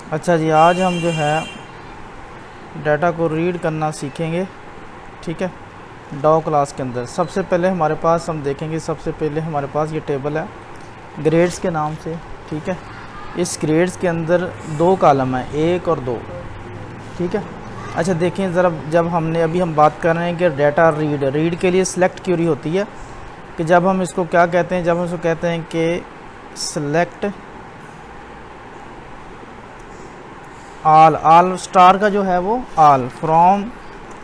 अच्छा जी, आज हम जो है डाटा को रीड करना सीखेंगे। ठीक है, डॉ क्लास के अंदर सबसे पहले हमारे पास हम देखेंगे, सबसे पहले हमारे पास ये टेबल है ग्रेड्स के नाम से। ठीक है, इस ग्रेड्स के अंदर दो कॉलम है, 1 और 2। ठीक है, अच्छा देखें ज़रा, जब हमने अभी हम बात कर रहे हैं कि डाटा रीड के लिए सिलेक्ट क्यूरी होती है, कि जब हम इसको क्या कहते हैं, जब हम इसको कहते हैं कि सिलेक्ट आल स्टार का जो है वो आल फ्रॉम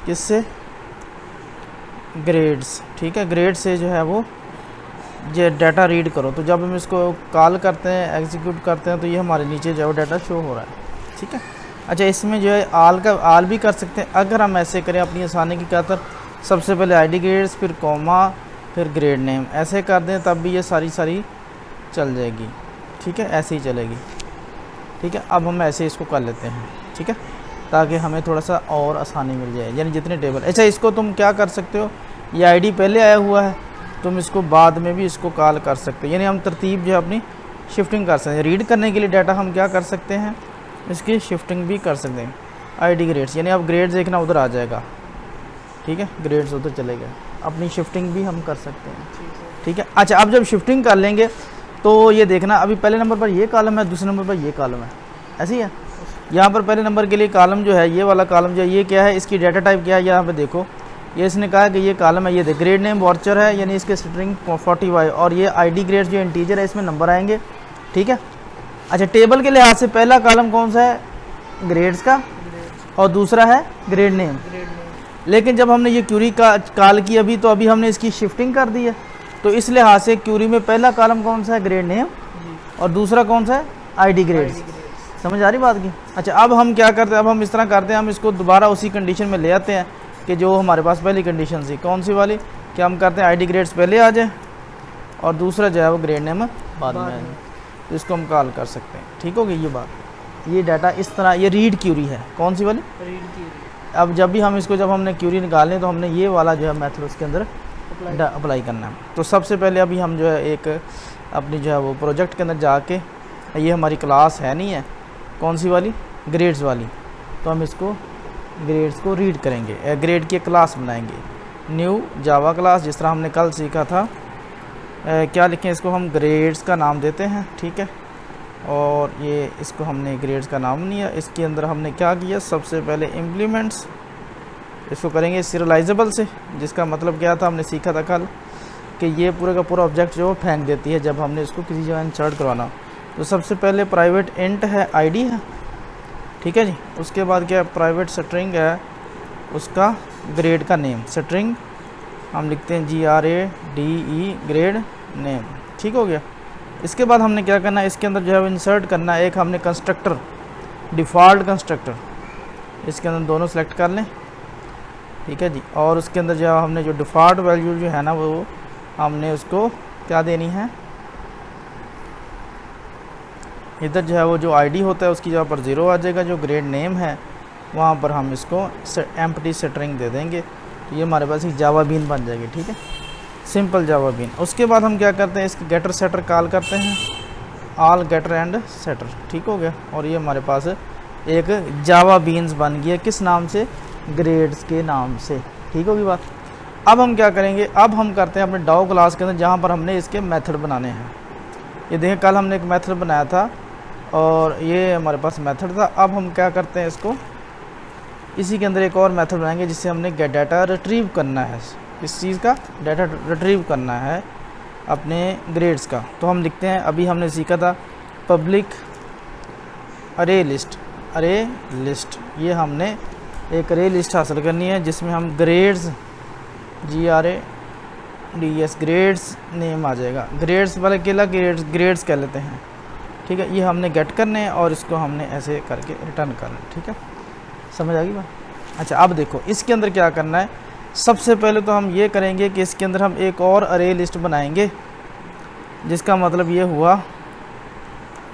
किससे, ग्रेड्स। ठीक है, ग्रेड से जो है वो ये डाटा रीड करो। तो जब हम इसको कॉल करते हैं, एग्जीक्यूट करते हैं, तो ये हमारे नीचे जो है वो डाटा शो हो रहा है। ठीक है, अच्छा इसमें जो है आल भी कर सकते हैं। अगर हम ऐसे करें अपनी आसानी की खातर, सबसे पहले आईडी ग्रेड्स, फिर कॉमा, फिर ग्रेड नेम, ऐसे कर दें तब भी ये सारी चल जाएगी। ठीक है, ऐसे ही चलेगी। ठीक है, अब हम ऐसे इसको कर लेते हैं। ठीक है, ताकि हमें थोड़ा सा और आसानी मिल जाए, यानी जितने टेबल। अच्छा इसको तुम क्या कर सकते हो, ये आईडी पहले आया हुआ है, तुम इसको बाद में भी इसको कॉल कर सकते हो, यानी हम तरतीब जो है अपनी शिफ्टिंग कर सकते हैं। रीड करने के लिए डाटा हम क्या कर सकते हैं, इसकी शिफ्टिंग भी कर सकते हैं। आईडी ग्रेड्स, यानी अब ग्रेड्स देखना उधर आ जाएगा। ठीक है, ग्रेड्स उधर चले गए, अपनी शिफ्टिंग भी हम कर सकते हैं। ठीक है, अच्छा अब जब शिफ्टिंग कर लेंगे तो ये देखना, अभी पहले नंबर पर ये कॉलम है, दूसरे नंबर पर ये कॉलम है, ऐसी है। यहाँ पर पहले नंबर के लिए कॉलम जो है, ये वाला कॉलम जो है, ये क्या है, इसकी डाटा टाइप क्या है, यहाँ पे देखो, ये इसने कहा कि ये कॉलम है, ये देख ग्रेड नेम वॉचर है, यानी इसके स्ट्रिंग 45, और ये आईडी ग्रेड्स जो इंटीजर है इसमें नंबर आएंगे। ठीक है, अच्छा टेबल के लिहाज से पहला कॉलम कौन सा है, ग्रेड्स का, और दूसरा है ग्रेड नेम। लेकिन जब हमने ये क्यूरी का कॉल की अभी, तो अभी हमने इसकी शिफ्टिंग कर दी है, तो इस लिहाज से क्यूरी में पहला कॉलम कौन सा है, ग्रेड नेम, और दूसरा कौन सा है, आईडी ग्रेड्स। समझ आ रही बात की। अच्छा अब हम क्या करते हैं, अब हम इस तरह करते हैं, हम इसको दोबारा उसी कंडीशन में ले आते हैं कि जो हमारे पास पहली कंडीशन थी, कौन सी वाली, कि हम करते हैं आईडी ग्रेड्स पहले आ जाए और दूसरा जो है वो ग्रेड नेम बाद में आ जाए, तो इसको हम कॉल कर सकते हैं। ठीक होगी ये बात। ये डाटा इस तरह, ये रीड क्यूरी है, कौन सी वाली, रीड क्यूरी। अब जब भी हम इसको, जब हमने क्यूरी निकालनी तो हमने ये वाला जो है मेथड उसके अंदर अप्लाई करना है। तो सबसे पहले अभी हम जो है एक अपनी जो है वो प्रोजेक्ट के अंदर जाके, ये हमारी क्लास है नहीं है, कौन सी वाली, ग्रेड्स वाली, तो हम इसको ग्रेड्स को रीड करेंगे, ग्रेड की क्लास बनाएंगे, न्यू जावा क्लास, जिस तरह हमने कल सीखा था। क्या लिखें इसको, हम ग्रेड्स का नाम देते हैं। ठीक है, और ये इसको हमने ग्रेड्स का नाम नहीं है, इसके अंदर हमने क्या किया, सबसे पहले इम्प्लीमेंट्स, इसको करेंगे सीरियलाइजेबल से, जिसका मतलब क्या था, हमने सीखा था कल कि ये पूरा का पूरा ऑब्जेक्ट जो फेंक देती है जब हमने इसको किसी जगह इंसर्ट करवाना। तो सबसे पहले प्राइवेट इंट है, आईडी है। ठीक है जी, उसके बाद क्या, प्राइवेट स्ट्रिंग है, उसका ग्रेड का नेम, स्ट्रिंग हम लिखते हैं GRADE, ग्रेड नेम। ठीक हो गया। इसके बाद हमने क्या करना है, इसके अंदर जो है इंसर्ट करना है, एक हमने कंस्ट्रक्टर, डिफ़ॉल्ट कंस्ट्रक्टर, इसके अंदर दोनों सेलेक्ट कर लें। ठीक है जी, और उसके अंदर जो हमने जो डिफ़ॉल्ट वैल्यू जो है ना, वो हमने उसको क्या देनी है, इधर जो है वो जो आईडी होता है उसकी जगह पर 0 आ जाएगा, जो ग्रेड नेम है वहाँ पर हम इसको एम्प्टी स्ट्रिंग दे देंगे, तो ये हमारे पास एक जावा बीन बन जाएगी। ठीक है, सिंपल जावा बीन। उसके बाद हम क्या करते हैं, इसके गेटर सेटर कॉल करते हैं, ऑल गेटर एंड सेटर। ठीक हो गया, और ये हमारे पास एक जावा बीन्स बन गया, किस नाम से, ग्रेड्स के नाम से। ठीक होगी बात। अब हम क्या करेंगे, अब हम करते हैं अपने डॉ क्लास के अंदर, जहाँ पर हमने इसके मेथड बनाने हैं। ये देखें कल हमने एक मेथड बनाया था और ये हमारे पास मेथड था। अब हम क्या करते हैं, इसको इसी के अंदर एक और मेथड बनाएंगे जिससे हमने गेट डाटा रिट्रीव करना है, इस चीज़ का डाटा रिट्रीव करना है अपने ग्रेड्स का। तो हम लिखते हैं, अभी हमने सीखा था पब्लिक अरे लिस्ट, अरे लिस्ट, ये हमने एक अरे लिस्ट हासिल करनी है जिसमें हम ग्रेड्स GRADS ग्रेड्स नेम आ जाएगा, ग्रेड्स वाले केला ग्रेड्स कह लेते हैं। ठीक है, ये हमने गेट करने हैं और इसको हमने ऐसे करके रिटर्न करना है। ठीक है, समझ आ गई बात। अच्छा अब देखो इसके अंदर क्या करना है, सबसे पहले तो हम ये करेंगे कि इसके अंदर हम एक और अरे लिस्ट बनाएंगे, जिसका मतलब ये हुआ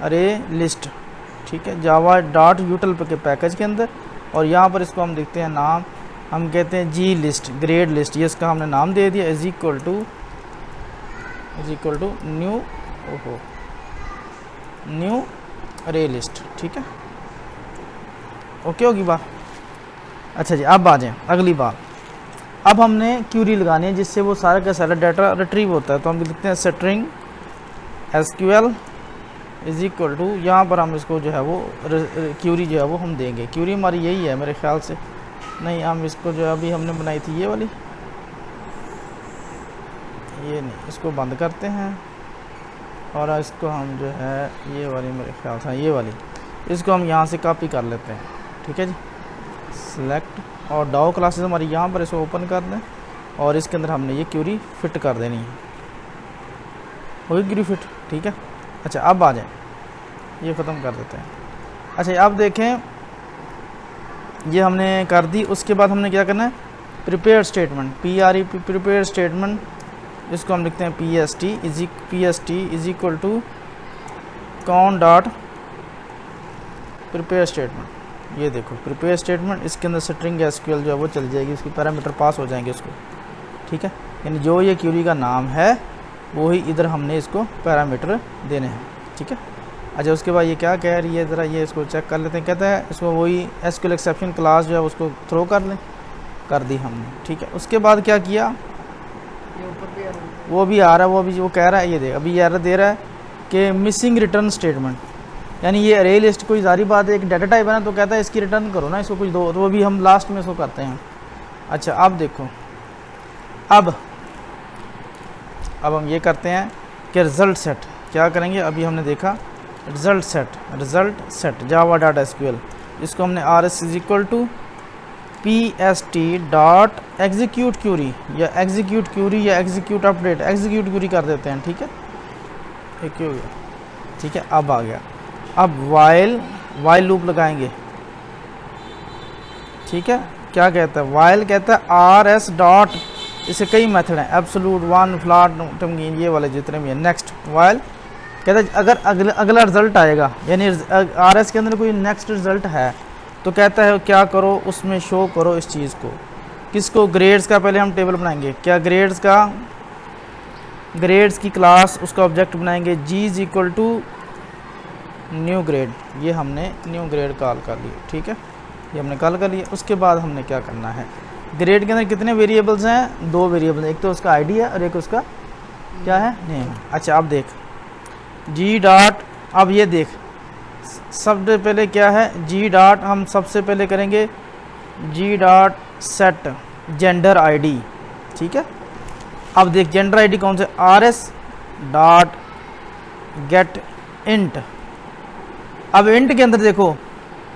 अरे लिस्ट। ठीक है, जावा डॉट यूटल के पैकेज के अंदर, और यहाँ पर इसको हम देखते हैं नाम, हम कहते हैं जी लिस्ट, ग्रेड लिस्ट, ये इसका हमने नाम दे दिया, इज इक्वल टू न्यू अरे लिस्ट। ठीक है, ओके होगी बात। अच्छा जी, अब आ जाएँ अगली बात। अब हमने क्यूरी लगानी है जिससे वो सारा का सारा डाटा रिट्रीव होता है। तो हम लिखते हैं string SQL is equal to, यहाँ पर हम इसको जो है वो क्यूरी जो है वो हम देंगे। क्यूरी हमारी यही है मेरे ख्याल से, नहीं हम इसको जो है अभी हमने बनाई थी ये वाली, ये नहीं, इसको बंद करते हैं और इसको हम जो है ये वाली मेरे ख्याल से ये वाली, इसको हम यहाँ से कॉपी कर लेते हैं। ठीक है जी, सिलेक्ट और डाउ क्लासेस हमारी यहाँ पर, इसको ओपन कर दें और इसके अंदर हमने ये क्यूरी फिट कर देनी है। होगी क्यूरी फिट, ठीक है। अच्छा अब आ जाए, ये ख़त्म कर देते हैं। अच्छा अब देखें, ये हमने कर दी। उसके बाद हमने क्या करना है, प्रिपेयर स्टेटमेंट, प्रिपेयर स्टेटमेंट, इसको हम लिखते हैं PST is equal to con dot prepare statement. ये देखो प्रिपेयर स्टेटमेंट, इसके अंदर स्ट्रिंग SQL जो है वो चल जाएगी, उसकी पैरामीटर पास हो जाएंगे उसको। ठीक है, यानी जो ये क्यूरी का नाम है वो ही इधर हमने इसको पैरामीटर देने हैं। ठीक है। अच्छा उसके बाद ये क्या कह रही है, ज़रा ये इसको चेक कर लेते हैं। कहता है इसको वही SQL एक्सेप्शन क्लास जो है उसको थ्रो कर लें, कर दी हमने। ठीक है, उसके बाद क्या किया, वो भी आ रहा है, वो कह रहा है, ये दे अभी ये एरर दे रहा है कि मिसिंग रिटर्न स्टेटमेंट, यानी ये अरे लिस्ट कोई सारी बात है, एक डाटा टाइप है ना, तो कहता है इसकी रिटर्न करो ना, इसको कुछ दो, तो वो भी हम लास्ट में इसको करते हैं। अच्छा अब देखो, अब हम ये करते हैं कि रिज़ल्ट सेट क्या करेंगे। अभी हमने देखा result set Java dot SQL, इसको हमने RS is equal to PST dot execute query या एग्जीक्यूट क्यूरी या एग्जीक्यूट अपडेट, एग्जीक्यूट क्यूरी कर देते हैं। ठीक है, एक हो गया। ठीक है, अब आ गया। अब वाइल लूप लगाएंगे। ठीक है, क्या कहता है, वाइल कहता है RS डॉट, इससे कई मेथड हैं, एब्सोल्यूट, वन, फ्लैट, टमकीन, ये वाले जितने भी हैं। नेक्स्ट वाइल कहता है अगर अगला रिजल्ट आएगा, यानी RS के अंदर कोई नेक्स्ट रिजल्ट है तो कहता है क्या करो, उसमें शो करो इस चीज़ को, किसको, ग्रेड्स का। पहले हम टेबल बनाएंगे, क्या ग्रेड्स की क्लास, उसका ऑब्जेक्ट बनाएंगे G is equal to new grade, ये हमने न्यू ग्रेड कॉल कर लिया। ठीक है, ये हमने कॉल कर लिया। उसके बाद हमने क्या करना है, ग्रेड के अंदर कितने वेरिएबल्स हैं, 2 वेरिएबल, एक तो उसका ID है और एक उसका क्या है, नेम। अच्छा अब देख G डॉट, अब ये देख सबसे पहले क्या है, G डॉट, हम सबसे पहले करेंगे G dot set gender ID। ठीक है, अब देख जेंडर ID कौन से, RS डॉट गेट इंट। अब इंट के अंदर देखो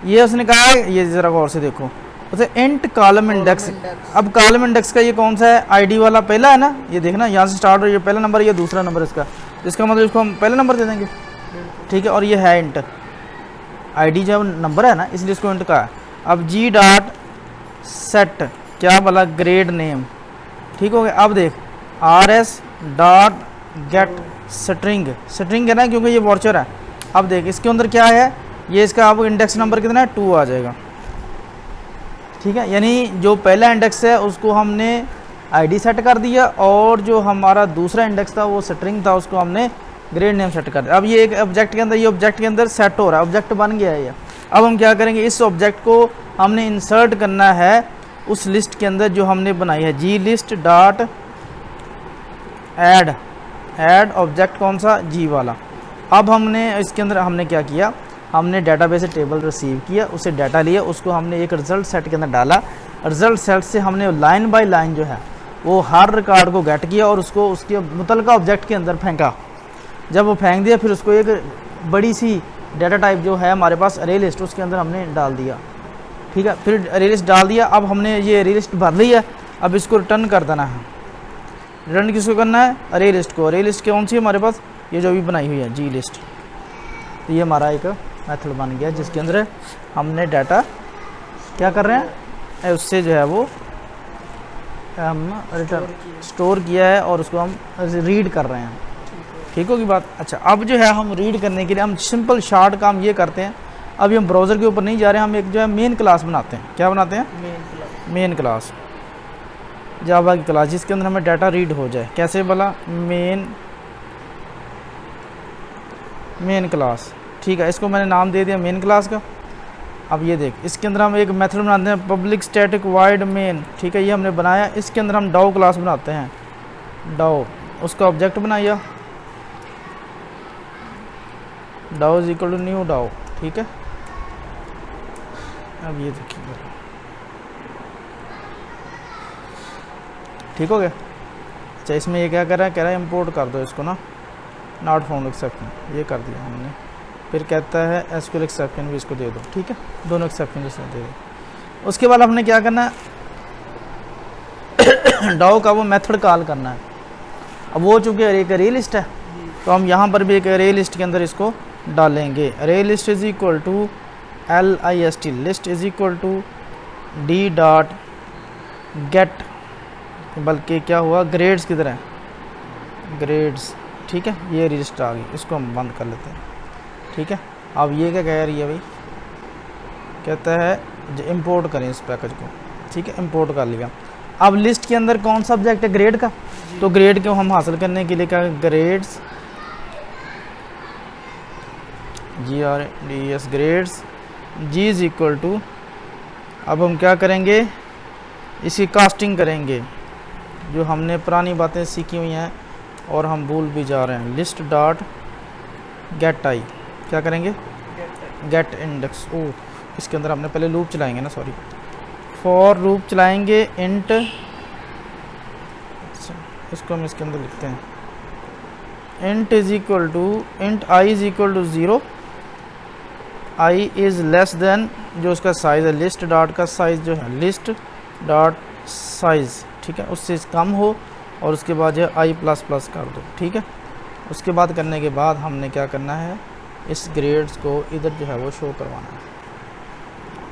ये उसने कहा है, ये ज़रा गौर से देखो, उसे इंट कॉलम इंडेक्स। अब कॉलम इंडेक्स का ये कौन सा है, ID वाला पहला है ना, ये देखना यहाँ से स्टार्ट हो, ये पहला नंबर, ये दूसरा नंबर इसका, इसका मतलब इसको हम पहला नंबर दे देंगे। ठीक है, और ये है इंट, ID जब नंबर है ना इसलिए इसको इंट का है। अब G डॉट सेट क्या बोला, ग्रेड नेम। ठीक हो गया। अब देख RS डॉट गेट स्ट्रिंग है ना, क्योंकि ये वॉचर है। अब देख इसके अंदर क्या है, ये इसका अब इंडेक्स नंबर कितना है, 2 आ जाएगा। ठीक है, यानी जो पहला इंडेक्स है उसको हमने ID सेट कर दिया और जो हमारा दूसरा इंडेक्स था वो स्ट्रिंग था, उसको हमने ग्रेड नेम सेट कर दिया। अब ये एक ऑब्जेक्ट के अंदर, ये ऑब्जेक्ट के अंदर सेट हो रहा है, ऑब्जेक्ट बन गया है ये। अब हम क्या करेंगे, इस ऑब्जेक्ट को हमने इंसर्ट करना है उस लिस्ट के अंदर जो हमने बनाई है, G list dot add object कौन सा, G वाला। अब हमने इसके अंदर हमने क्या किया, हमने डेटाबेस से टेबल रिसीव किया, उसे डाटा लिया, उसको हमने एक रिज़ल्ट सेट के अंदर डाला। रिज़ल्ट सेट से हमने लाइन बाय लाइन जो है वो हर रिकॉर्ड को गेट किया और उसको उसके मुतलका ऑब्जेक्ट के अंदर फेंका। जब वो फेंक दिया फिर उसको एक बड़ी सी डाटा टाइप जो है हमारे पास अरे लिस्ट, उसके अंदर हमने डाल दिया। ठीक है, फिर अरे लिस्ट डाल दिया। अब हमने ये अरे लिस्ट भर ली है, अब इसको रिटर्न कर देना है। रिटर्न किसको करना है, अरे लिस्ट को। अरे लिस्ट कौन सी है हमारे पास, ये जो भी बनाई हुई है G लिस्ट। तो ये हमारा एक मेथड बन गया जिसके अंदर हमने डाटा क्या कर रहे हैं, उससे जो है वो हम रिटर्न स्टोर किया है और उसको हम रीड कर रहे हैं। ठीक होगी बात। अच्छा अब जो है हम रीड करने के लिए हम सिंपल शॉर्ट काम ये करते हैं, अभी हम ब्राउज़र के ऊपर नहीं जा रहे हैं, हम एक जो है मेन क्लास बनाते हैं। क्या बनाते हैं, मेन क्लास, जावा की क्लास, जिसके अंदर हमें डाटा रीड हो जाए। कैसे बोला, मेन क्लास। ठीक है, इसको मैंने नाम दे दिया मेन क्लास का। अब ये देख, इसके अंदर हम एक मेथड बनाते हैं पब्लिक स्टैटिक वाइड मेन, ठीक है, ये हमने बनाया। इसके अंदर हम डाउ क्लास बनाते हैं, डाउ, उसका ऑब्जेक्ट बनाया, डाउ इज इक्वल टू न्यू डाउ, ठीक है। अब ये देखिए, ठीक हो गया। अच्छा, इसमें ये क्या कर रहा है, कह रहा है इंपोर्ट कर दो इसको ना, नॉट फाउंड एक्सेप्शन, ये कर दिया हमने। फिर कहता है एसक्यूएल एक्सेप्शन भी इसको दे दो, ठीक है, दोनों एक्सेप्शन इसमें दे दो। उसके बाद हमने क्या करना है, डाउ का वो मेथड कॉल करना है। अब वो चूँकि एक अरे लिस्ट है, तो हम यहाँ पर भी एक अरे लिस्ट के अंदर इसको डालेंगे। Array list is equal to LIST, list is equal to D dot get, बल्कि क्या हुआ, ग्रेड्स की तरह, ग्रेड्स, ठीक है, ये लिस्ट आ गई, इसको हम बंद कर लेते हैं, ठीक है। अब ये क्या कह रही है भाई, कहता है जो इंपोर्ट करें इस पैकेज को, ठीक है, इंपोर्ट कर लिया। अब लिस्ट के अंदर कौन सा ऑब्जेक्ट है, ग्रेड का, तो ग्रेड को हम हासिल करने के लिए क्या, grades, GRDS grades, G is equal to, अब हम क्या करेंगे, इसकी कास्टिंग करेंगे, जो हमने पुरानी बातें सीखी हुई हैं और हम भूल भी जा रहे हैं। लिस्ट डॉट गेट आई, क्या करेंगे, गेट इंडेक्स, ओ इसके अंदर हमने पहले लूप चलाएंगे ना, सॉरी, फॉर लूप चलाएंगे, इंट, इसको हम इसके अंदर लिखते हैं, int is equal to, int I is equal to 0, I is less than जो उसका साइज़ है, लिस्ट डॉट का साइज़ जो है, लिस्ट डॉट साइज़, ठीक है, उससे कम हो, और उसके बाद जो आई प्लस प्लस कर दो, ठीक है। उसके बाद करने के बाद हमने क्या करना है, इस ग्रेड्स को इधर जो है वो शो करवाना है,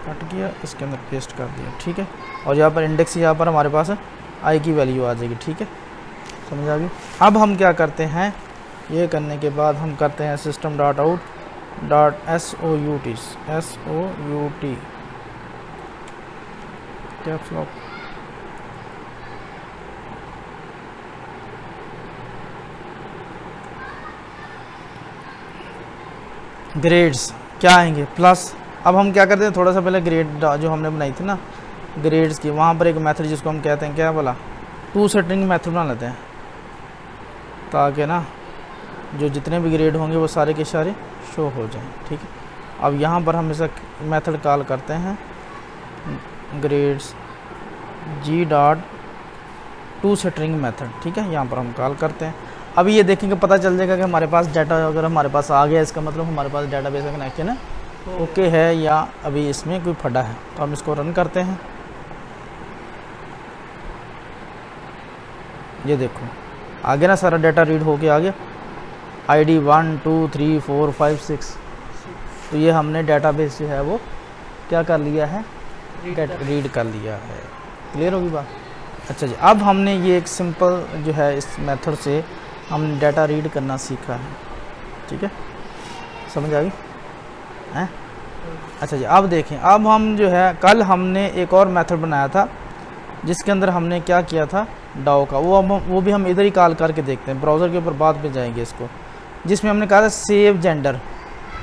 कट किया, इसके अंदर पेस्ट कर दिया, ठीक है। और यहाँ पर इंडेक्स, यहाँ पर हमारे पास आई की वैल्यू आ जाएगी, ठीक है, समझ आ गई। अब हम क्या करते हैं, ये करने के बाद हम करते हैं system dot out dot SOUT, caps lock, grades क्या आएंगे, प्लस। अब हम क्या करते हैं, थोड़ा सा पहले ग्रेड जो हमने बनाई थी ना ग्रेड्स की, वहाँ पर एक मेथड जिसको हम कहते हैं, क्या बोला, टू सेटिंग मेथड बना लेते हैं, ताकि ना जो जितने भी ग्रेड होंगे वो सारे के सारे शो हो जाएं, ठीक है। अब यहाँ पर हम इसका मेथड कॉल करते हैं, grades G dot to setting method, ठीक है, यहाँ पर हम कॉल करते हैं। अभी ये देखेंगे, पता चल जाएगा कि हमारे पास डाटा अगर हमारे पास आ गया, इसका मतलब हमारे पास डाटाबेस का कनेक्शन है ओके है, या अभी इसमें कोई फटा है। तो हम इसको रन करते हैं, ये देखो आ गया ना, सारा डाटा रीड होके आ गया, ID 1 2 3 4 5 6, तो ये हमने डाटाबेस जो है वो क्या कर लिया है, रीड कर लिया है। क्लियर होगी बात। अच्छा जी, अब हमने ये एक सिंपल जो है इस मेथड से हमने डाटा रीड करना सीखा है, ठीक है, समझ आ गई हैं। अच्छा जी, अब देखें, अब हम जो है कल हमने एक और मेथड बनाया था जिसके अंदर हमने क्या किया था, डाउ का, वो भी हम इधर ही कॉल करके देखते हैं, ब्राउज़र के ऊपर बाद में जाएंगे इसको, जिसमें हमने कहा था सेव जेंडर,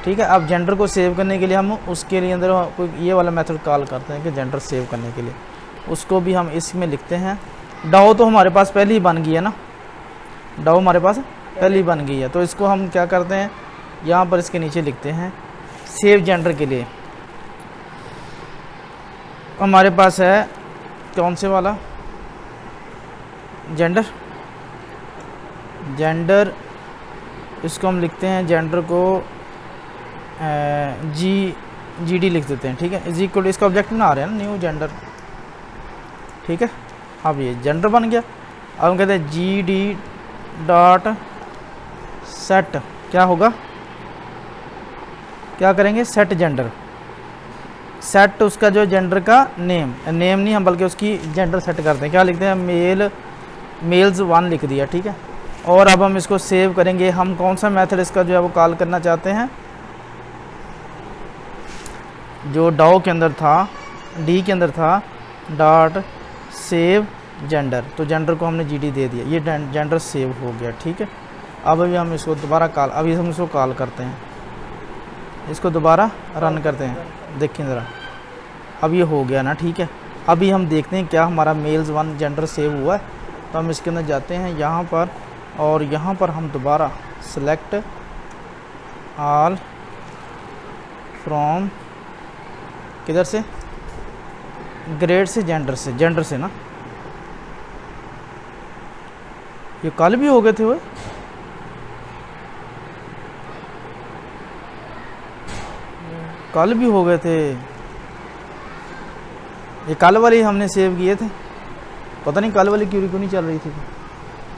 ठीक है। अब जेंडर को सेव करने के लिए हम उसके लिए अंदर कोई ये वाला मेथड कॉल करते हैं कि जेंडर सेव करने के लिए, उसको भी हम इसमें लिखते हैं। डाउ तो हमारे पास पहले ही बन गई है ना, डाउ हमारे पास पहले ही बन गई है, तो इसको हम क्या करते हैं, यहाँ पर इसके नीचे लिखते हैं सेव जेंडर के लिए हमारे पास है कौन से वाला, जेंडर, जेंडर, इसको हम लिखते हैं, जेंडर को GD लिख देते हैं, ठीक है, इज इक्वल टू, इसका ऑब्जेक्ट बना रहे हैं ना, न्यू जेंडर, ठीक है। अब ये जेंडर बन गया। अब हम कहते हैं GD डॉट सेट, क्या होगा, क्या करेंगे, सेट जेंडर, सेट उसका जो जेंडर का नेम नहीं हम बल्कि उसकी जेंडर सेट करते हैं, क्या लिखते हैं, मेल्स 1 लिख दिया, ठीक है। और अब हम इसको सेव करेंगे, हम कौन सा मेथड इसका जो है वो कॉल करना चाहते हैं, जो डाउ के अंदर था, डी के अंदर था, डॉट सेव जेंडर, तो जेंडर को हमने GD दे दिया, ये जेंडर सेव हो गया, ठीक है। अब अभी हम इसको दोबारा कॉल, अभी हम इसको कॉल करते हैं, इसको दोबारा रन करते हैं, देखिए ज़रा अब ये हो गया ना, ठीक है। अभी हम देखते हैं क्या हमारा मेल्स 1 जेंडर सेव हुआ है। तो हम इसके अंदर जाते हैं यहाँ पर, और यहाँ पर हम दोबारा सेलेक्ट ऑल फ्रॉम, किधर से, ग्रेड से, जेंडर से ना, ये कल भी हो गए थे वो, कल भी हो गए थे ये, कल वाली हमने सेव किए थे, पता नहीं कल वाली क्यों नहीं चल रही थी।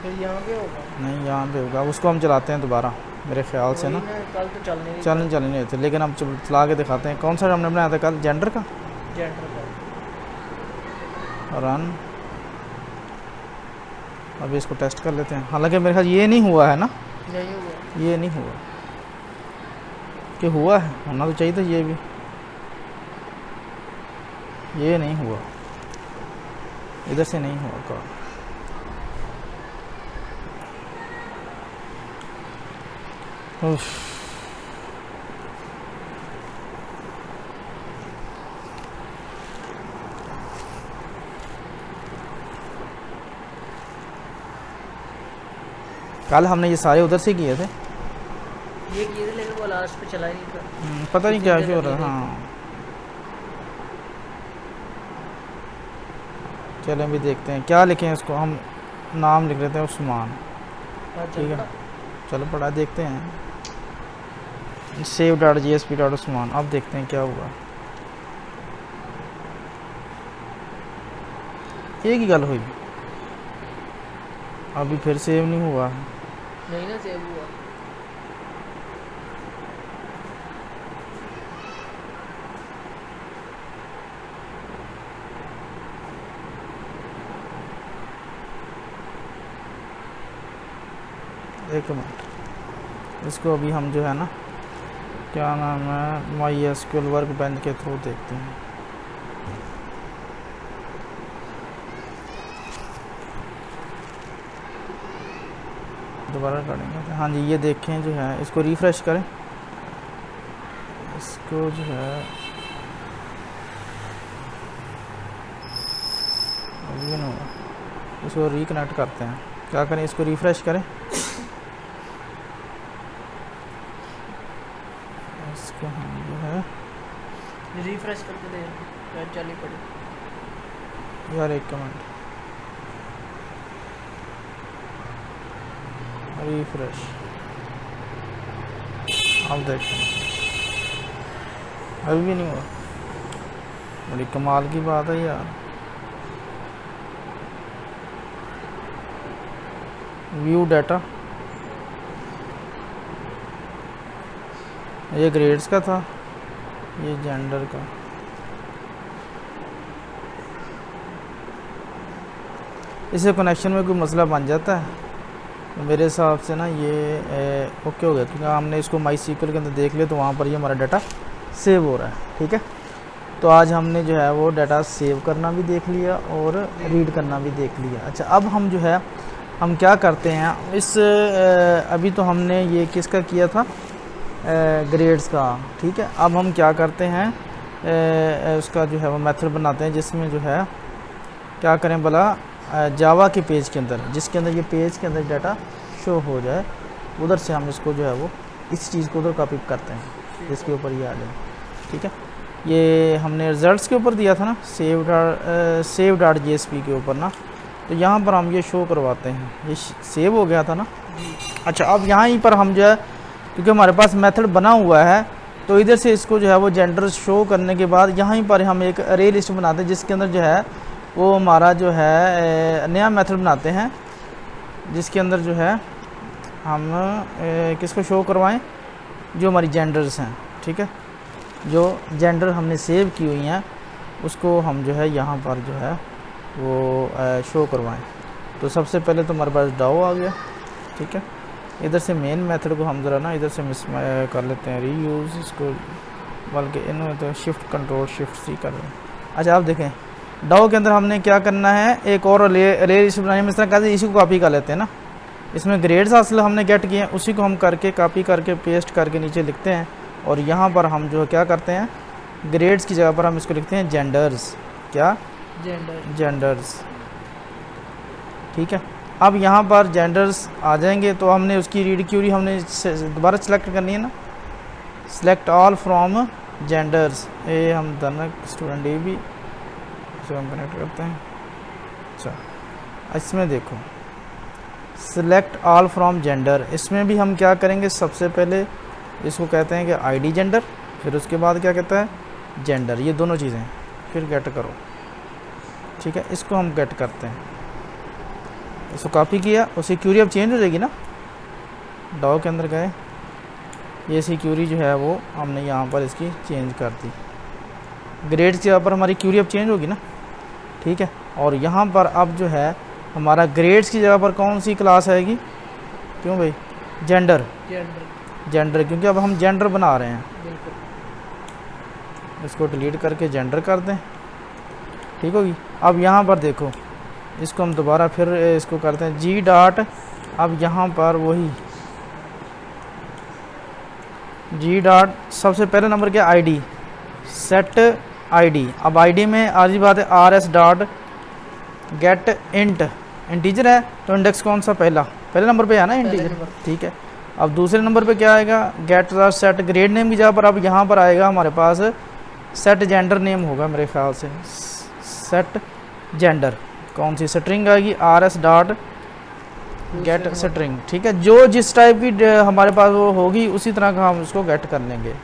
फिर यहाँ पे होगा, नहीं यहाँ पे होगा, उसको हम चलाते हैं दोबारा मेरे ख्याल से ना। कल तो चल नहीं थे, लेकिन हम चला के दिखाते हैं। कौन सा हमने बनाया था कल, जेंडर का, रन। अभी इसको टेस्ट कर लेते हैं। हालांकि मेरे ख्याल ये नहीं हुआ है ना, नहीं हुआ, ये नहीं हुआ कि हुआ है, होना तो चाहिए था ये भी, ये नहीं हुआ, इधर से नहीं हुआ कॉल। कल हमने ये सारे उधर से किए थे, ये किए थे, लेकिन वो लास्ट पे चला ही नहीं था, पता नहीं क्या क्यों हो रहा है। हाँ चलें अभी देखते हैं क्या लिखें इसको, हम नाम लिख लेते हैं उस्मान, ठीक है। चलो पढ़ा देखते हैं, save dot JSP dot Usman. अब देखते हैं क्या हुआ, एक ही गल हुई, अभी फिर सेव नहीं हुआ, नहीं ना सेव हुआ। एक मिनट, इसको अभी हम जो है ना, क्या नाम है, MySQL वर्क बेंच के थ्रू देखते हैं। दोबारा करेंगे। हाँ जी, ये देखें जो है, इसको रिफ़्रेश करें, इसको जो है अभी नहीं हुआ, इसको रिकनेक्ट करते हैं। क्या करें, इसको रिफ़्रेश करें, इसको हम जो है रिफ्रेश करके दे, चली पड़ी यार, एक कमेंट, रिफ्रेश, अब देखें अभी भी नहीं हुआ, बड़ी कमाल की बात है यार। व्यू डाटा, ये ग्रेड्स का था, ये जेंडर का, इससे कनेक्शन में कोई मसला बन जाता है तो मेरे हिसाब से ना ये ओके हो गया, क्योंकि हमने इसको MySQL के अंदर देख लिया तो वहाँ पर ये हमारा डाटा सेव हो रहा है, ठीक है। तो आज हमने जो है वो डाटा सेव करना भी देख लिया और रीड करना भी देख लिया। अच्छा, अब हम जो है हम क्या करते हैं, इस अभी तो हमने ये किसका किया था, ग्रेड्स का, ठीक है। अब हम क्या करते हैं, उसका जो है वो मेथड बनाते हैं जिसमें जो है क्या करें भला, जावा के पेज के अंदर, जिसके अंदर ये पेज के अंदर डाटा शो हो जाए, उधर से हम इसको जो है वो इस चीज़ को उधर कॉपी करते हैं जिसके ऊपर ये आ जाए, ठीक है। ये हमने रिज़ल्ट्स के ऊपर दिया था ना, सेव डॉट JSP के ऊपर ना, तो यहाँ पर हम ये शो करवाते हैं, ये सेव हो गया था ना। अच्छा, अब यहाँ पर हम जो है, क्योंकि हमारे पास मेथड बना हुआ है, तो इधर से इसको जो है वो जेंडर शो करने के बाद यहाँ पर हम एक अरे लिस्ट बनाते हैं जिसके अंदर जो है वो हमारा जो है नया मेथड बनाते हैं, जिसके अंदर जो है हम किसको शो करवाएं, जो हमारी जेंडर्स हैं, ठीक है। जो जेंडर हमने सेव की हुई हैं उसको हम जो है यहाँ पर जो है वो शो करवाएं। तो सबसे पहले तो हमारे पास डाओ आ गया, ठीक है। इधर से मेन मेथड को हम ज़रा ना इधर से मिस कर लेते हैं, रीयूज़ इसको, बल्कि इनमें तो शिफ्ट कंट्रोल शिफ्ट सी कर रहे हैं। अच्छा, आप देखें डाओ के अंदर हमने क्या करना है, एक और रे लिस्ट बनानी है। इस तरह कैसे इसी को कॉपी कर लेते हैं ना, इसमें ग्रेड्स हासिल हमने गेट किए हैं, उसी को हम करके कॉपी करके पेस्ट करके नीचे लिखते हैं और यहाँ पर हम जो क्या करते हैं, ग्रेड्स की जगह पर हम इसको लिखते हैं जेंडर्स। क्या? जेंडर्स। ठीक है, अब यहाँ पर जेंडर्स आ जाएंगे तो हमने उसकी रीड क्यूरी हमने दोबारा सेलेक्ट करनी है ना, सेलेक्ट ऑल फ्रॉम जेंडर्स। ये हम धनक स्टूडेंट ए भी इसे हम कनेक्ट करते हैं। अच्छा, इसमें देखो सिलेक्ट ऑल फ्रॉम जेंडर, इसमें भी हम क्या करेंगे, सबसे पहले इसको कहते हैं कि आईडी जेंडर, फिर उसके बाद क्या कहता है जेंडर, ये दोनों चीज़ें, फिर गेट करो। ठीक है, इसको हम गेट करते हैं, इसको कॉपी किया, उसकी क्यूरी अब चेंज हो जाएगी ना, डॉ के अंदर गए, ये सिक्योरी जो है वो हमने यहाँ पर इसकी चेंज कर दी, ग्रेड के ऊपर हमारी क्यूरी अब चेंज होगी ना। ठीक है, और यहाँ पर अब जो है हमारा ग्रेड्स की जगह पर कौन सी क्लास आएगी, क्यों भाई, जेंडर। जेंडर क्योंकि अब हम जेंडर बना रहे हैं, इसको डिलीट करके जेंडर कर दें, ठीक होगी। अब यहाँ पर देखो, इसको हम दोबारा फिर इसको करते हैं जी डॉट, अब यहाँ पर वही जी डॉट, सबसे पहले नंबर क्या, आईडी, सेट आईडी। अब आईडी में आज ही बात है R S dot gate int, integer है तो इंडेक्स कौन सा, पहले नंबर पे है ना इंटीजर। ठीक है, अब दूसरे नंबर पे क्या आएगा, गेट सेट ग्रेड नेम की जगह पर अब यहाँ पर आएगा हमारे पास सेट जेंडर नेम होगा मेरे ख्याल से, सेट जेंडर, कौन सी स्ट्रिंग आएगी, R S dot gate string. ठीक है, जो जिस टाइप की हमारे पास वो होगी उसी तरह का हम उसको गेट कर लेंगे,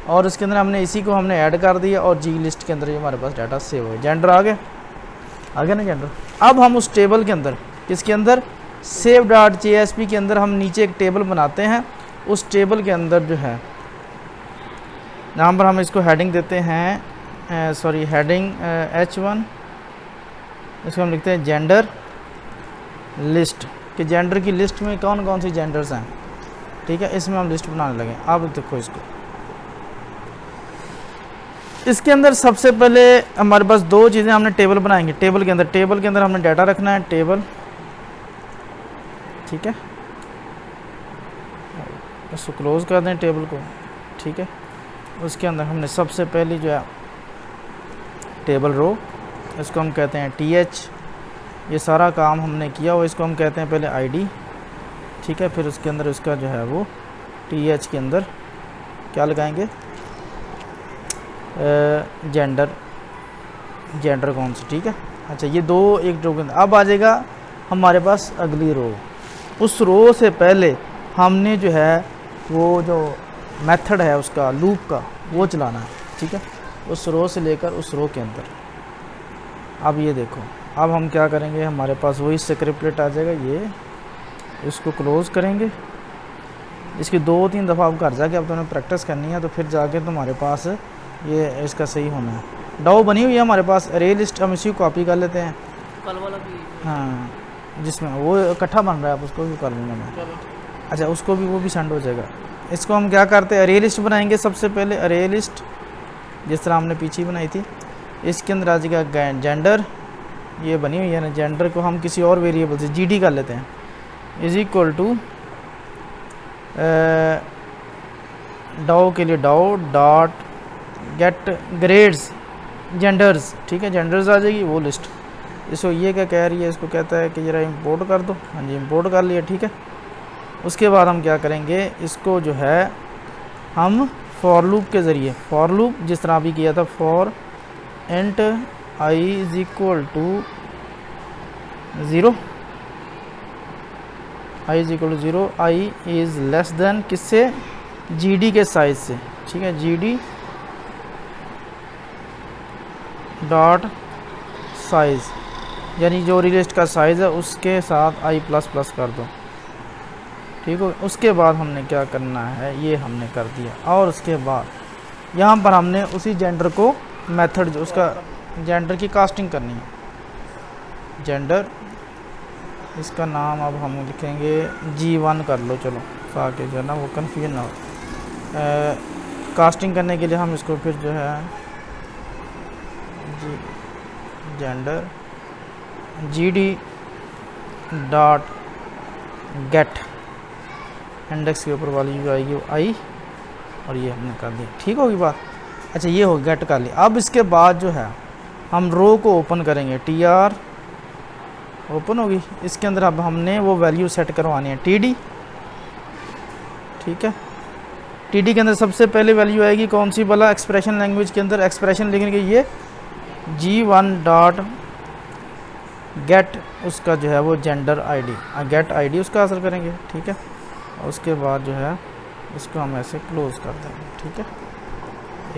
और उसके अंदर हमने इसी को हमने ऐड कर दिया, और जी लिस्ट के अंदर हमारे पास डाटा सेव हो, जेंडर आ गया ना जेंडर। अब हम उस टेबल के अंदर, किसके अंदर, सेव डॉट जेएसपी के अंदर हम नीचे एक टेबल बनाते हैं, उस टेबल के अंदर जो है यहाँ पर हम इसको हेडिंग देते हैं, सॉरी हेडिंग H1, इसको हम लिखते हैं जेंडर लिस्ट, कि जेंडर की लिस्ट में कौन कौन सी जेंडर्स हैं। ठीक है, इसमें हम लिस्ट बनाने लगे। अब देखो इसको, इसके अंदर सबसे पहले हमारे पास दो चीज़ें, हमने टेबल बनाएंगे, टेबल के अंदर हमने डाटा रखना है, टेबल। ठीक है, इसको क्लोज कर दें टेबल को। ठीक है, उसके अंदर हमने सबसे पहले जो है टेबल रो, इसको हम कहते हैं TH, ये सारा काम हमने किया हुआ, इसको हम कहते हैं पहले आईडी। ठीक है, फिर उसके अंदर उसका जो है वो TH के अंदर क्या लगाएंगे, जेंडर कौन सी। ठीक है, अच्छा ये दो एक रो के अंदर। अब आ जाएगा हमारे पास अगली रो, उस रो से पहले हमने जो है वो जो मेथड है उसका, लूप का, वो चलाना है। ठीक है, उस रो से लेकर उस रो के अंदर। अब ये देखो, अब हम क्या करेंगे, हमारे पास वही स्क्रिप्टलेट आ जाएगा, ये इसको क्लोज़ करेंगे, इसकी 2-3 दफ़ा आप घर जाके अब तुम्हें प्रैक्टिस करनी है, तो फिर जाके तुम्हारे पास ये इसका सही होना है। डाउ बनी हुई है हमारे पास, अरे लिस्ट, हम इसी को कॉपी कर लेते हैं, कल वाला भी, हाँ जिसमें वो इकट्ठा बन रहा है, आप उसको भी कर लूँगा मैं। अच्छा, उसको भी, वो भी सेंड हो जाएगा। इसको हम क्या करते हैं, अरे लिस्ट बनाएंगे सबसे पहले, अरे लिस्ट जिस तरह हमने पीछे बनाई थी, इसके अंदर आ जाएगा जेंडर, ये बनी हुई है ना, जेंडर को हम किसी और वेरिएबल से GD कर लेते हैं, इज इक्वल टू डाउ के लिए डाउ डॉट गेट ग्रेड्स जेंडर्स। ठीक है, जेंडर्स आ जाएगी वो लिस्ट। इसको ये क्या कह रही है, इसको कहता है कि ज़रा इंपोर्ट कर दो, हाँ जी इंपोर्ट कर लिया। ठीक है, उसके बाद हम क्या करेंगे, इसको जो है हम फॉर लूप के ज़रिए, फॉर लूप जिस तरह अभी किया था, for int I is equal to 0, I is equal to 0, I is less than किससे, GD के साइज से। ठीक है, GD डॉट साइज़, यानी जो लिस्ट का साइज़ है उसके साथ I ++ कर दो। ठीक हो, उसके बाद हमने क्या करना है, ये हमने कर दिया, और उसके बाद यहाँ पर हमने उसी जेंडर को मेथड जो उसका जेंडर की कास्टिंग करनी है, जेंडर, इसका नाम अब हम लिखेंगे G1 कर लो, चलो ताकि जो है ना वो कन्फ्यूजन ना हो। कास्टिंग करने के लिए हम इसको फिर जो है gender GD dot gate, index के ऊपर वाली जो आएगी वो I, और ये हमने कर दिया। ठीक होगी बात। अच्छा ये हो गेट कर लिया। अब इसके बाद जो है हम रो को ओपन करेंगे, TR ओपन होगी। इसके अंदर अब हमने वो वैल्यू सेट करवानी है TD। ठीक है, TD के अंदर सबसे पहले वैल्यू आएगी कौन सी वाला, एक्सप्रेशन लैंग्वेज के अंदर एक्सप्रेशन लिखेंगे ये G1 डॉट गेट, उसका जो है वो जेंडर ID, गेट ID उसका असर करेंगे। ठीक है, और उसके बाद जो है इसको हम ऐसे क्लोज कर देंगे। ठीक है,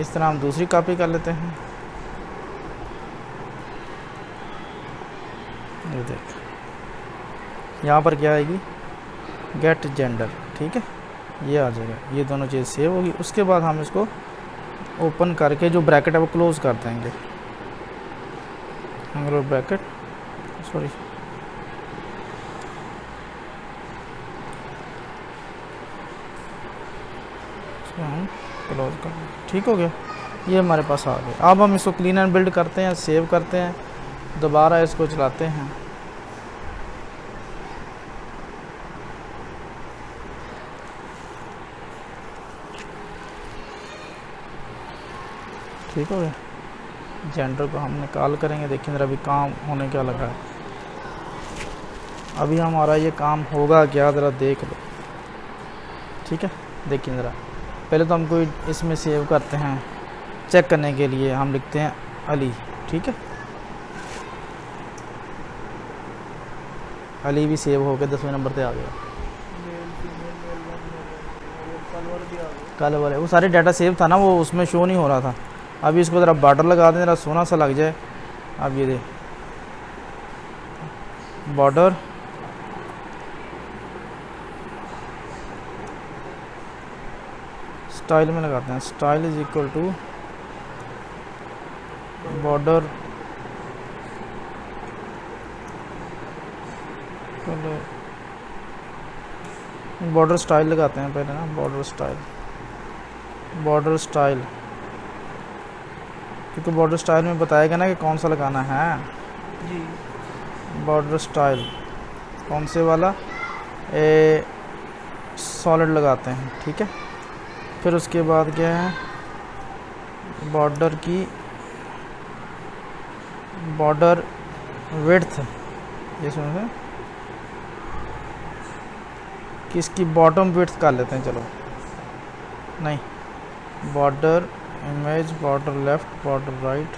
इस तरह हम दूसरी कॉपी कर लेते हैं। ये देख, यहाँ पर क्या आएगी, गेट जेंडर। ठीक है, ये आ जाएगा, ये दोनों चीज़ सेव होगी। उसके बाद हम इसको ओपन करके जो ब्रैकेट है वो क्लोज कर देंगे, एंगल ब्रैकेट, सॉरी हम क्लोज कर देंगे। ठीक हो गया, ये हमारे पास आ गया। अब हम इसको क्लीन एंड बिल्ड करते हैं, सेव करते हैं, दोबारा इसको चलाते हैं। ठीक हो गया, जेंडर को हम निकाल करेंगे। देखिए ज़रा अभी काम होने क्या लगा है, अभी हमारा ये काम होगा क्या, ज़रा देख लो। ठीक है, देखिए ज़रा, पहले तो हमको इसमें सेव करते हैं, चेक करने के लिए हम लिखते हैं अली। ठीक है, अली भी सेव हो गया, 10वें नंबर पे आ गया। कल वाले वो सारे डाटा सेव था ना, वो उसमें शो नहीं हो रहा था। अभी इसको ज़रा बॉर्डर लगा दें, ज़रा सोना सा लग जाए। अब ये दे बॉर्डर, स्टाइल में लगाते हैं, style is equal to border border style लगाते हैं पहले ना, बॉर्डर स्टाइल, बॉर्डर स्टाइल, क्योंकि बॉर्डर स्टाइल में बताएगा ना कि कौन सा लगाना है जी। बॉर्डर स्टाइल कौन से वाला, सॉलिड लगाते हैं। ठीक है, फिर उसके बाद क्या है, बॉर्डर की बॉर्डर विड्थ, ये सुनो कि इसकी बॉटम विड्थ कर लेते हैं, चलो नहीं, border image, border left, border right,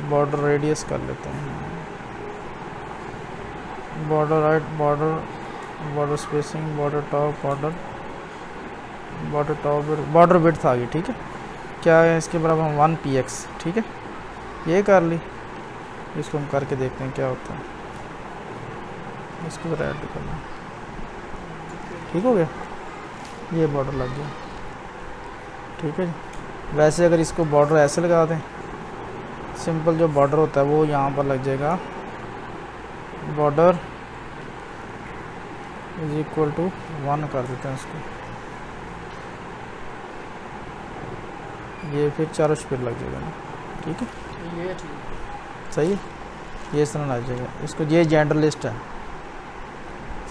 border radius कर लेते हैं, border right, border spacing, border top, border top, border width आ गई। ठीक है, क्या है इसके बराबर हम 1px। ठीक है, ये कर ली, इसको हम करके देखते हैं क्या होता है, इसको ऐड करना। ठीक हो गया, ये बॉर्डर लग गया। ठीक है जी, वैसे अगर इसको बॉर्डर ऐसे लगा दें, सिंपल जो बॉर्डर होता है वो यहाँ पर लग जाएगा, बॉर्डर इज इक्वल टू 1 कर देते हैं इसको, ये फिर चारों स्पीड लग जाएगा ना। ठीक है, ये ठीक सही है, ये इस तरह लग जाएगा इसको। ये जेंडर लिस्ट है,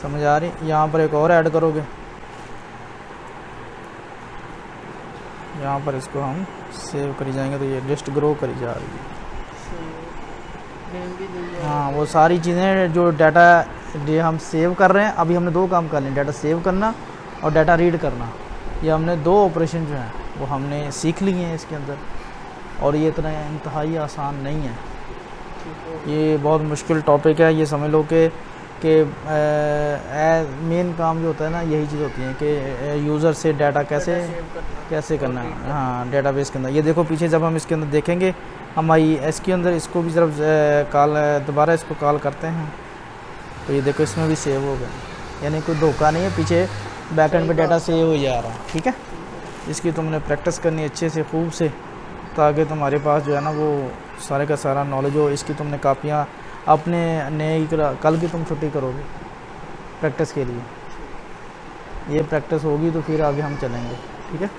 समझ आ रही। यहाँ पर एक और ऐड करोगे, यहाँ पर इसको हम सेव करी जाएंगे तो ये लिस्ट ग्रो करी जा रही है। हाँ, वो सारी चीज़ें जो डाटा ये हम सेव कर रहे हैं, अभी हमने 2 काम कर लिए, डाटा सेव करना और डाटा रीड करना। ये हमने 2 ऑपरेशन जो हैं वो हमने सीख लिए हैं इसके अंदर, और ये इतना इंतहाई आसान नहीं है, ये बहुत मुश्किल टॉपिक है। ये समझ लो कि मेन काम जो होता है ना, यही चीज़ होती है कि यूज़र से डाटा कैसे करना है। हाँ, डेटाबेस के अंदर ये देखो, पीछे जब हम इसके अंदर देखेंगे हमारी इसके अंदर, इसको भी जब कॉल दोबारा इसको कॉल करते हैं तो ये देखो इसमें भी सेव हो गया, यानी कोई धोखा नहीं है, पीछे बैकएंड पे डाटा सेव हो जा रहा है। ठीक है, इसकी तुमने प्रैक्टिस करनी अच्छे से, खूब से, ताकि तुम्हारे पास जो है ना वो सारे का सारा नॉलेज हो। इसकी तुमने कापियाँ अपने नए कल की तुम छुट्टी करोगे प्रैक्टिस के लिए, ये प्रैक्टिस होगी तो फिर आगे हम चलेंगे। ठीक है।